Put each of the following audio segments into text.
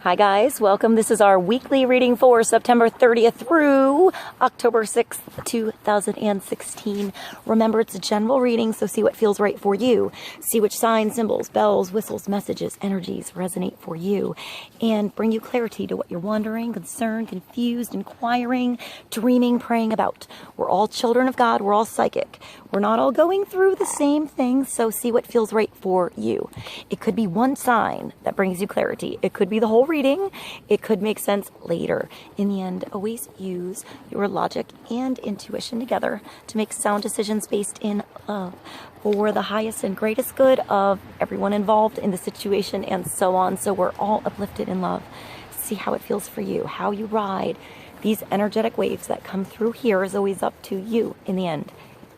Hi guys, welcome. This is our weekly reading for September 30th through October 6th, 2016. Remember, it's a general reading, so see what feels right for you. See which signs, symbols, bells, whistles, messages, energies resonate for you and bring you clarity to what you're wondering, concerned, confused, inquiring, dreaming, praying about. We're all children of God. We're all psychic. We're not all going through the same things, so see what feels right for you. It could be one sign that brings you clarity. It could be the whole reading. It could make sense later. In the end, always use your logic and intuition together to make sound decisions based in love for the highest and greatest good of everyone involved in the situation and so on. So we're all uplifted in love. See how it feels for you, how you ride. These energetic waves that come through here is always up to you in the end.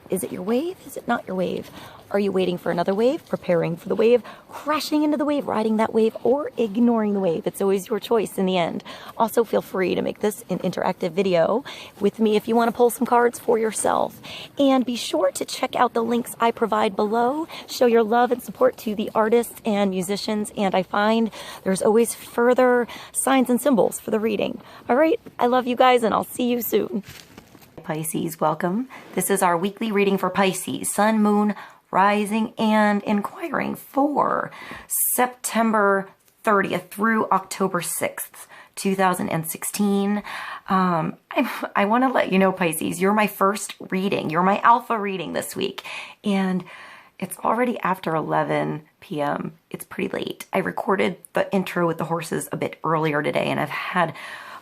Is it your wave? Is it not your wave? Are you waiting for another wave, preparing for the wave, crashing into the wave, riding that wave, or ignoring the wave? It's always your choice in the end. Also, feel free to make this an interactive video with me if you want to pull some cards for yourself. And be sure to check out the links I provide below. Show your love and support to the artists and musicians. And I find there's always further signs and symbols for the reading. All right, I love you guys, and I'll see you soon. Pisces, welcome. This is our weekly reading for Pisces, Sun, Moon, Rising, and Inquiring for September 30th through October 6th, 2016. I want to let you know, Pisces, you're my first reading. You're my alpha reading this week. And it's already after 11 p.m. It's pretty late. I recorded the intro with the horses a bit earlier today, and I've had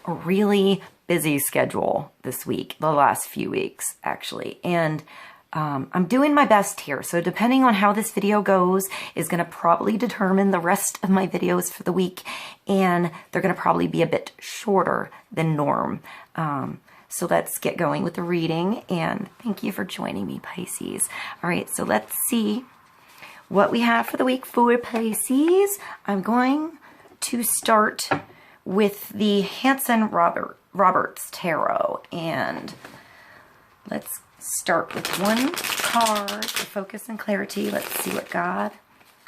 a really busy schedule this week, the last few weeks actually, and I'm doing my best here. So depending on how this video goes is going to probably determine the rest of my videos for the week, and they're going to probably be a bit shorter than norm. So let's get going with the reading, and thank you for joining me, Pisces. All right, so let's see what we have for the week for Pisces. I'm going to start with the Hanson Roberts Tarot, and let's start with one card for focus and clarity. Let's see what God,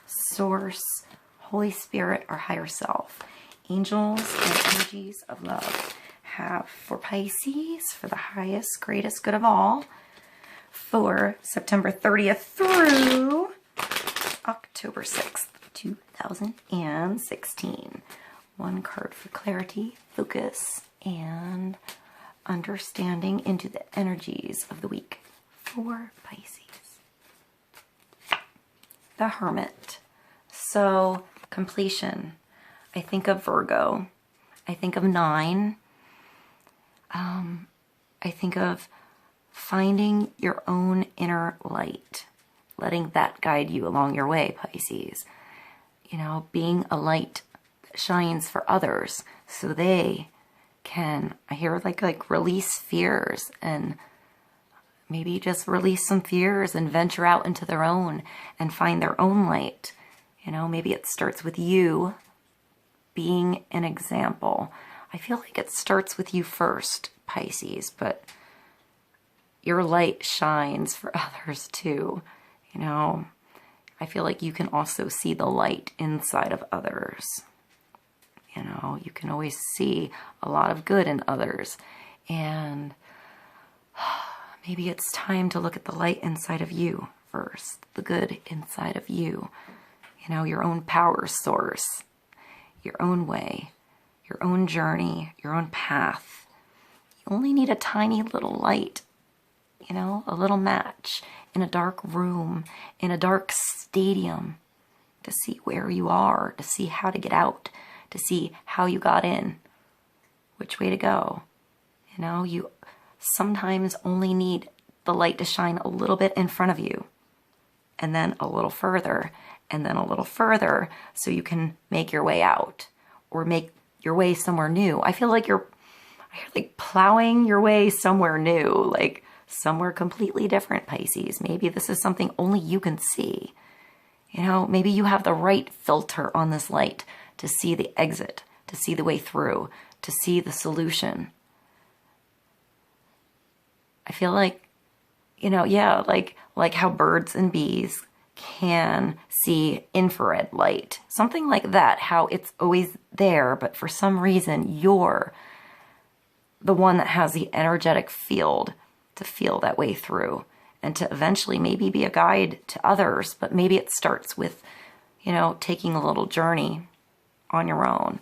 Source, Holy Spirit, or Higher Self, angels, and energies of love have for Pisces for the highest, greatest good of all for September 30th through October 6th, 2016. One card for clarity, focus, and understanding into the energies of the week for Pisces. The Hermit. So, completion. I think of Virgo. I think of 9. I think of finding your own inner light. Letting that guide you along your way, Pisces. You know, being a light that shines for others so they can, I hear like release fears, and maybe just release some fears and venture out into their own and find their own light. You know, maybe it starts with you being an example. I feel like it starts with you first, Pisces, but your light shines for others too. You know, I feel like you can also see the light inside of others. You know, you can always see a lot of good in others. And maybe it's time to look at the light inside of you first, the good inside of you. You know, your own power source, your own way, your own journey, your own path. You only need a tiny little light, you know, a little match in a dark room, in a dark stadium, to see where you are, to see how to get out, to see how you got in, which way to go. You know, you sometimes only need the light to shine a little bit in front of you, and then a little further, and then a little further, so you can make your way out, or make your way somewhere new. I feel like you're like plowing your way somewhere new, like somewhere completely different, Pisces. Maybe this is something only you can see. You know, maybe you have the right filter on this light to see the exit, to see the way through, to see the solution. I feel like, you know, yeah, like how birds and bees can see infrared light, something like that, how it's always there, but for some reason you're the one that has the energetic field to feel that way through, and to eventually maybe be a guide to others. But maybe it starts with, you know, taking a little journey on your own.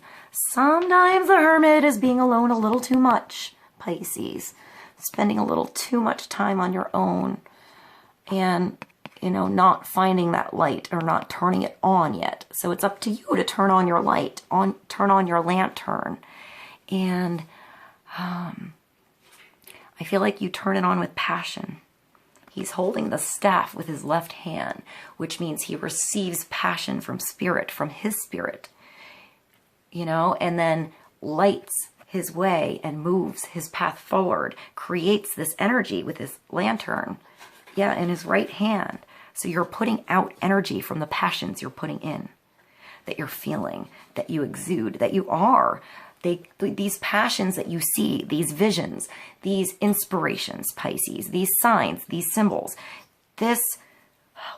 Sometimes the hermit is being alone a little too much, Pisces, spending a little too much time on your own, and, you know, not finding that light or not turning it on yet. So it's up to you to turn on your light, turn on your lantern. And I feel like you turn it on with passion. He's holding the staff with his left hand, which means he receives passion from spirit, from his spirit, you know, and then lights his way and moves his path forward, creates this energy with his lantern, yeah, in his right hand. So you're putting out energy from the passions you're putting in, that you're feeling, that you exude, that you are. These passions that you see, these visions, these inspirations, Pisces, these signs, these symbols, this,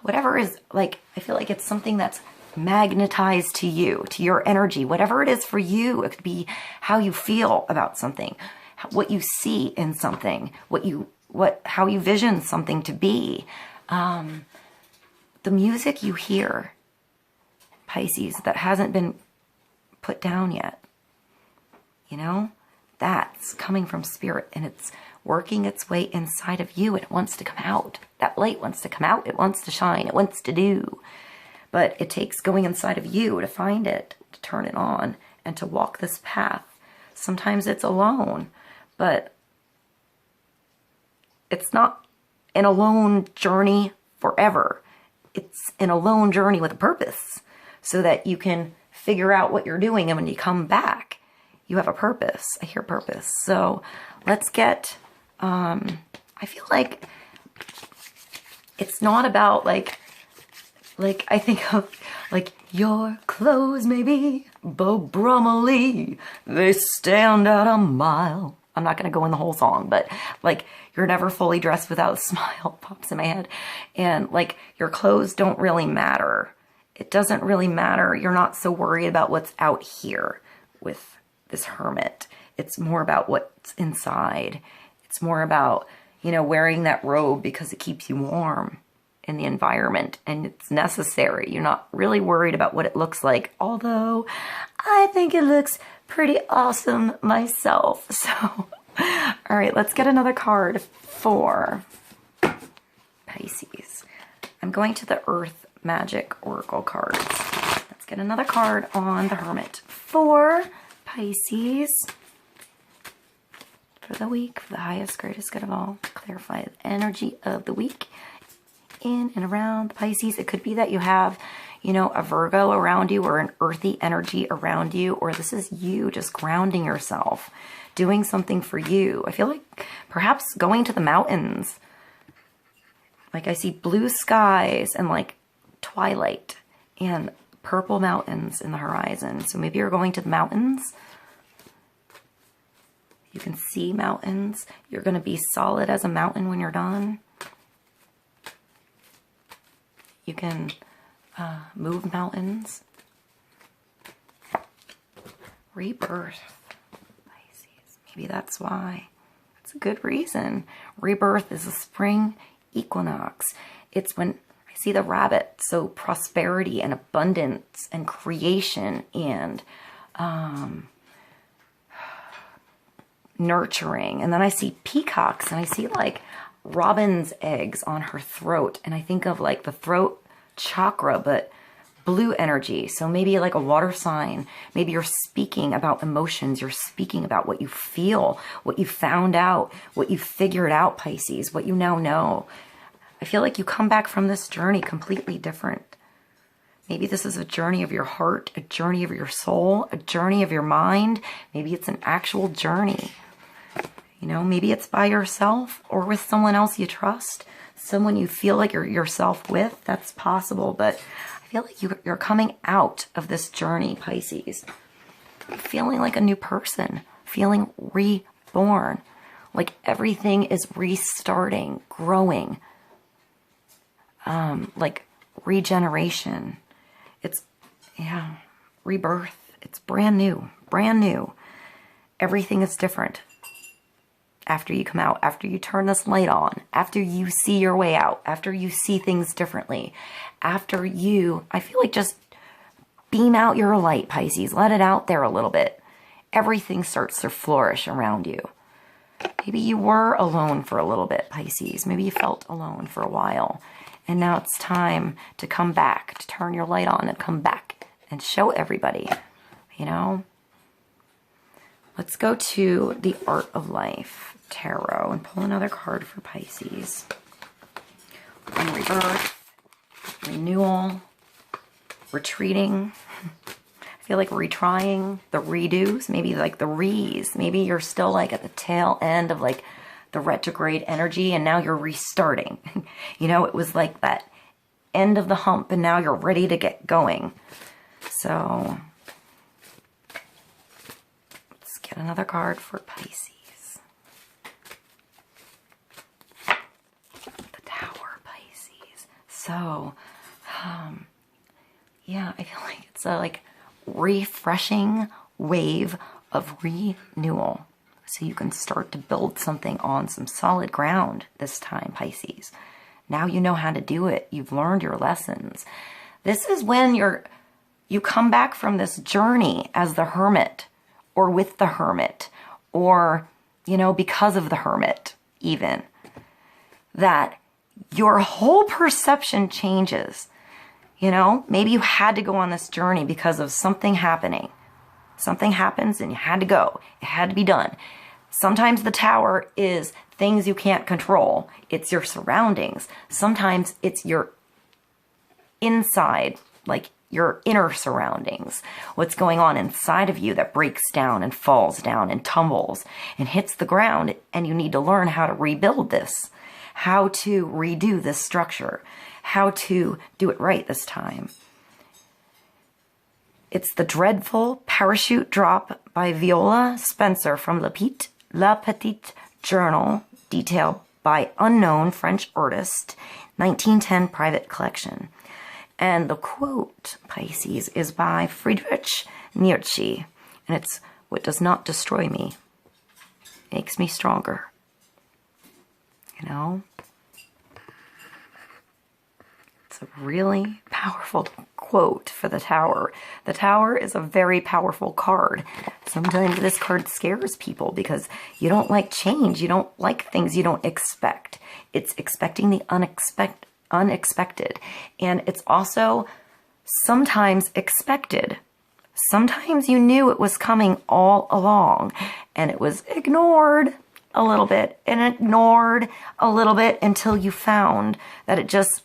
whatever is, like, I feel like it's something that's magnetized to you, to your energy, whatever it is for you. It could be how you feel about something, what you see in something, how you vision something to be. The music you hear, Pisces, that hasn't been put down yet. You know, that's coming from spirit, and it's working its way inside of you, and it wants to come out. That light wants to come out. It wants to shine. It wants to do. But it takes going inside of you to find it, to turn it on, and to walk this path. Sometimes it's alone, but it's not an alone journey forever. It's an alone journey with a purpose, so that you can figure out what you're doing, and when you come back, you have a purpose. I hear purpose. So let's get, I feel like it's not about like I think of like, your clothes may be Beau Brummely, they stand out a mile. I'm not going to go in the whole song, but like, you're never fully dressed without a smile pops in my head. And like, your clothes don't really matter. It doesn't really matter. You're not so worried about what's out here with this hermit. It's more about what's inside. It's more about, you know, wearing that robe because it keeps you warm in the environment, and it's necessary. You're not really worried about what it looks like, although I think it looks pretty awesome myself. So, all right, let's get another card for Pisces. I'm going to the Earth Magic Oracle cards. Let's get another card on the Hermit for Pisces for the week, for the highest, greatest good of all. Clarify the energy of the week in and around the Pisces. It could be that you have, you know, a Virgo around you, or an earthy energy around you, or this is you just grounding yourself, doing something for you. I feel like perhaps going to the mountains. Like, I see blue skies and like twilight and purple mountains in the horizon. So maybe you're going to the mountains. You can see mountains. You're going to be solid as a mountain when you're done. You can move mountains. Rebirth. Pisces. Maybe that's why. That's a good reason. Rebirth is a spring equinox. It's when I see the rabbit, so prosperity and abundance and creation and nurturing. And then I see peacocks, and I see like robin's eggs on her throat, and I think of like the throat chakra, but blue energy. So maybe like a water sign. Maybe you're speaking about emotions. You're speaking about what you feel, what you found out, what you figured out, Pisces, what you now know. I feel like you come back from this journey completely different. Maybe this is a journey of your heart, a journey of your soul, a journey of your mind. Maybe it's an actual journey. You know, maybe it's by yourself or with someone else you trust, someone you feel like you're yourself with. That's possible, but I feel like you're coming out of this journey, Pisces, feeling like a new person, feeling reborn, like everything is restarting, growing, like regeneration. It's, yeah, rebirth. It's brand new, brand new. Everything is different after you come out, after you turn this light on, after you see your way out, after you see things differently, after you, I feel like just beam out your light, Pisces. Let it out there a little bit. Everything starts to flourish around you. Maybe you were alone for a little bit, Pisces. Maybe you felt alone for a while. And now it's time to come back, to turn your light on and come back and show everybody, you know? Let's go to the Art of Life Tarot and pull another card for Pisces. And rebirth, renewal, retreating. I feel like retrying, the redos, maybe like the re's. Maybe you're still like at the tail end of like the retrograde energy and now you're restarting. You know, it was like that end of the hump and now you're ready to get going. So let's get another card for Pisces. The Tower, Pisces. So, yeah, I feel like it's a like refreshing wave of renewal. So you can start to build something on some solid ground this time, Pisces. Now you know how to do it. You've learned your lessons. This is when you come back from this journey as the hermit, or with the hermit, or, you know, because of the hermit, even. That your whole perception changes. You know, maybe you had to go on this journey because of something happening. Something happens and you had to go. It had to be done. Sometimes the Tower is things you can't control. It's your surroundings. Sometimes it's your inside, like your inner surroundings. What's going on inside of you that breaks down and falls down and tumbles and hits the ground, and you need to learn how to rebuild this, how to redo this structure, how to do it right this time. It's the dreadful parachute drop by Viola Spencer from La Petite Journal, detailed by unknown French artist, 1910 private collection. And the quote, Pisces, is by Friedrich Nietzsche, and it's, "What does not destroy me makes me stronger." You know? It's a really powerful quote for the Tower. The Tower is a very powerful card. Sometimes this card scares people because you don't like change. You don't like things you don't expect. It's expecting the unexpected. And it's also sometimes expected. Sometimes you knew it was coming all along and it was ignored a little bit and ignored a little bit until you found that it just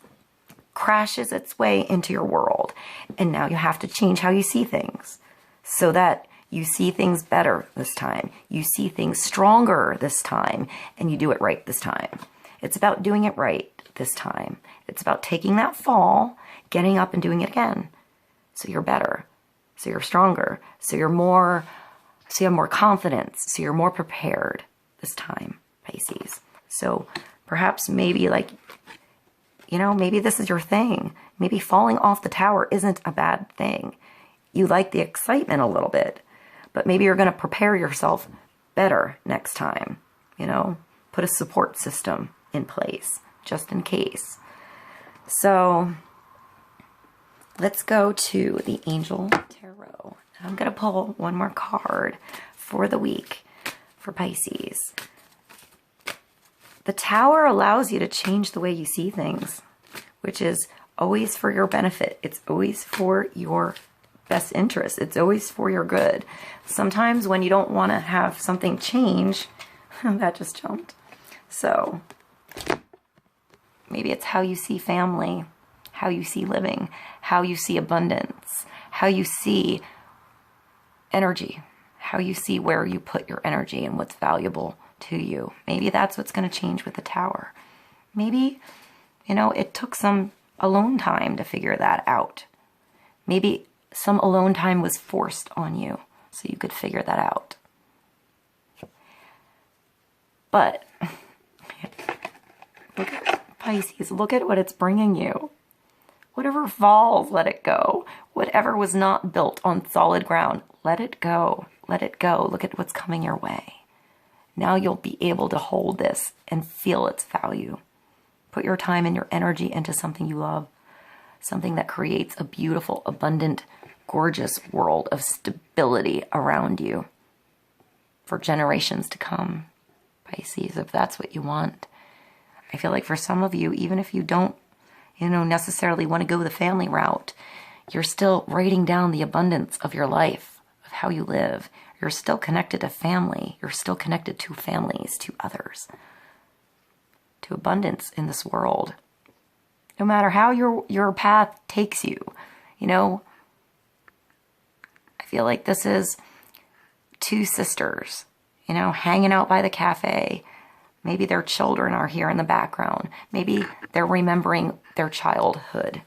crashes its way into your world. And now you have to change how you see things so that you see things better this time. You see things stronger this time, and you do it right this time. It's about doing it right this time. It's about taking that fall, getting up and doing it again. So you're better, so you're stronger, so you have more confidence, so you're more prepared this time, Pisces. So perhaps maybe like, you know, maybe this is your thing. Maybe falling off the tower isn't a bad thing. You like the excitement a little bit, but maybe you're going to prepare yourself better next time. You know, put a support system in place just in case. So let's go to the Angel Tarot. I'm going to pull one more card for the week for Pisces. The Tower allows you to change the way you see things, which is always for your benefit. It's always for your best interest. It's always for your good. Sometimes when you don't want to have something change, that just jumped. So maybe it's how you see family, how you see living, how you see abundance, how you see energy, how you see where you put your energy and what's valuable to you. Maybe that's what's going to change with the Tower. Maybe, you know, it took some alone time to figure that out. Maybe some alone time was forced on you so you could figure that out. But look at Pisces, look at what it's bringing you. Whatever falls, let it go. Whatever was not built on solid ground, let it go. Let it go. Look at what's coming your way. Now you'll be able to hold this and feel its value. Put your time and your energy into something you love, something that creates a beautiful, abundant, gorgeous world of stability around you for generations to come. Pisces, if that's what you want. I feel like for some of you, even if you don't, necessarily want to go the family route, you're still writing down the abundance of your life, of how you live. You're still connected to family. You're still connected to families, to others, to abundance in this world. No matter how your path takes you, I feel like this is two sisters, hanging out by the cafe. Maybe their children are here in the background. Maybe they're remembering their childhood.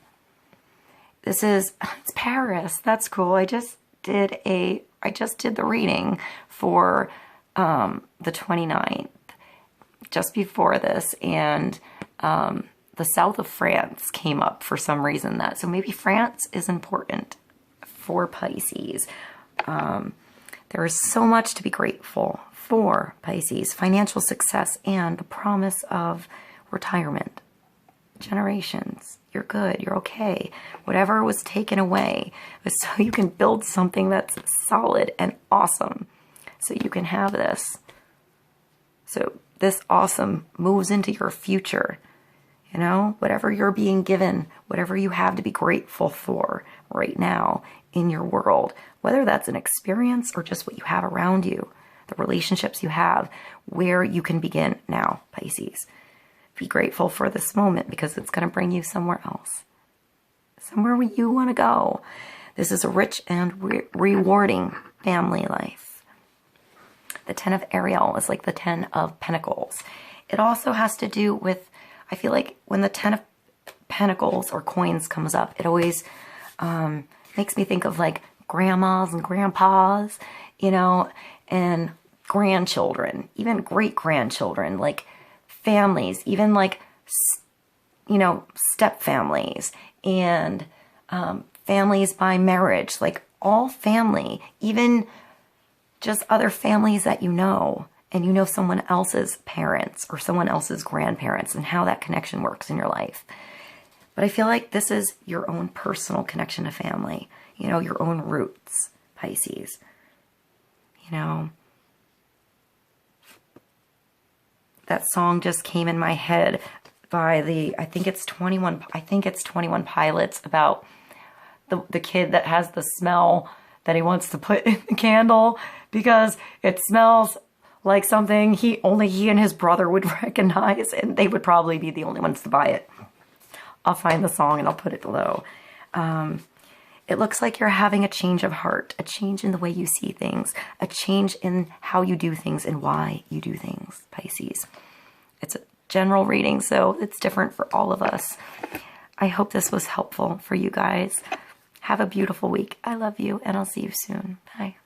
It's Paris. That's cool. I just did the reading for the 29th, just before this, and the south of France came up for some reason. So maybe France is important for Pisces. There is so much to be grateful for, Pisces. Financial success and the promise of retirement. Generations. You're good. You're okay. Whatever was taken away was so you can build something that's solid and awesome. So you can have this. So this awesome moves into your future. Whatever you're being given, whatever you have to be grateful for right now in your world, whether that's an experience or just what you have around you, the relationships you have, where you can begin now, Pisces. Be grateful for this moment because it's going to bring you somewhere else, somewhere where you want to go. This is a rich and rewarding family life. The 10 of Ariel is like the 10 of Pentacles. It also has to do with, I feel like when the 10 of Pentacles or coins comes up, it always makes me think of like grandmas and grandpas, and grandchildren, even great-grandchildren, like families, even like, step families and families by marriage, like all family, even just other families that and someone else's parents or someone else's grandparents and how that connection works in your life. But I feel like this is your own personal connection to family, your own roots, Pisces. That song just came in my head by I think it's 21 Pilots, about the kid that has the smell that he wants to put in the candle because it smells like something only he and his brother would recognize, and they would probably be the only ones to buy it. I'll find the song and I'll put it below. It looks like you're having a change of heart, a change in the way you see things, a change in how you do things and why you do things, Pisces. It's a general reading, so it's different for all of us. I hope this was helpful for you guys. Have a beautiful week. I love you, and I'll see you soon. Bye.